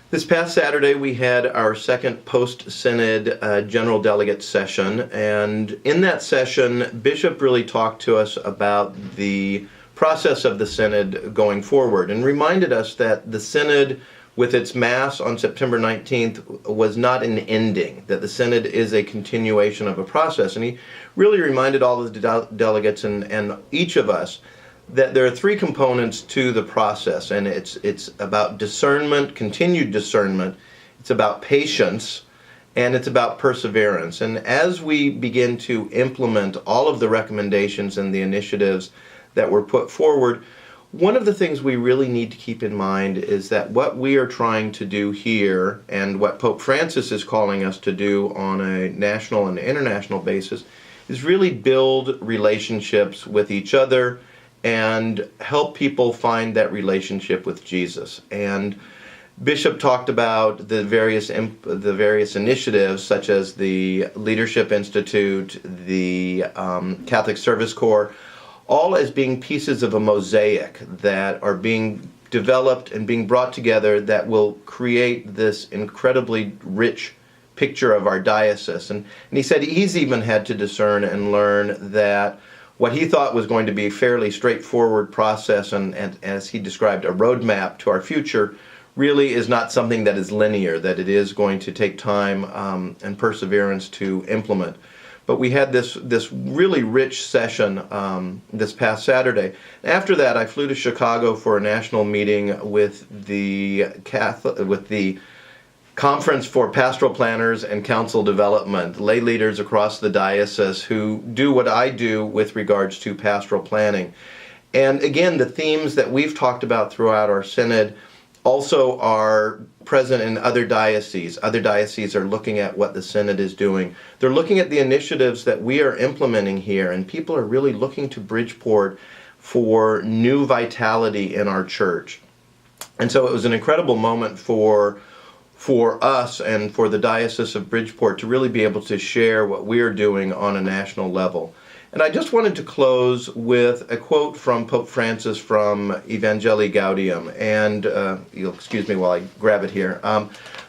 This past Saturday, we had our second post-synod general delegate session, and in that session, Bishop really talked to us about the process of the synod going forward and reminded us that the synod, with its Mass on September 19th, was not an ending, that the synod is a continuation of a process. And he really reminded all of the delegates and each of us that there are three components to the process, and it's about discernment, continued discernment, it's about patience, and it's about perseverance. And as we begin to implement all of the recommendations and the initiatives that were put forward, one of the things we really need to keep in mind is that what we are trying to do here, and what Pope Francis is calling us to do on a national and international basis, is really build relationships with each other and help people find that relationship with Jesus. And Bishop talked about the various initiatives, such as the Leadership Institute, the Catholic Service Corps, all as being pieces of a mosaic that are being developed and being brought together that will create this incredibly rich picture of our diocese. And he said he's even had to discern and learn that what he thought was going to be a fairly straightforward process and as he described, a roadmap to our future, really is not something that is linear, that it is going to take time and perseverance to implement. But we had this really rich session this past Saturday. After that, I flew to Chicago for a national meeting with the Conference for Pastoral Planners and Council Development, lay leaders across the diocese who do what I do with regards to pastoral planning. And again, the themes that we've talked about throughout our synod also are present in other dioceses. Other dioceses are looking at what the synod is doing. They're looking at the initiatives that we are implementing here, and people are really looking to Bridgeport for new vitality in our church. And so it was an incredible moment for us and for the Diocese of Bridgeport to really be able to share what we are doing on a national level. And I just wanted to close with a quote from Pope Francis from Evangelii Gaudium, and you'll excuse me while I grab it here.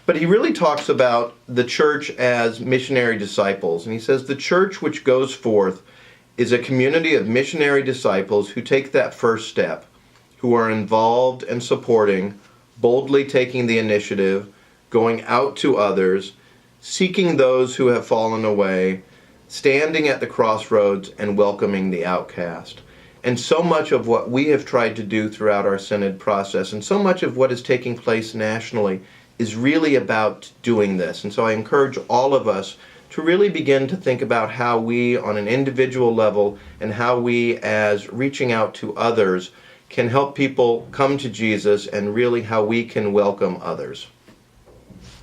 But he really talks about the church as missionary disciples, and he says, "The church which goes forth is a community of missionary disciples who take that first step, who are involved and supporting, boldly taking the initiative, going out to others, seeking those who have fallen away, standing at the crossroads and welcoming the outcast." And so much of what we have tried to do throughout our synod process, and so much of what is taking place nationally, is really about doing this. And so I encourage all of us to really begin to think about how we, on an individual level, and how we, as reaching out to others, can help people come to Jesus, and really how we can welcome others.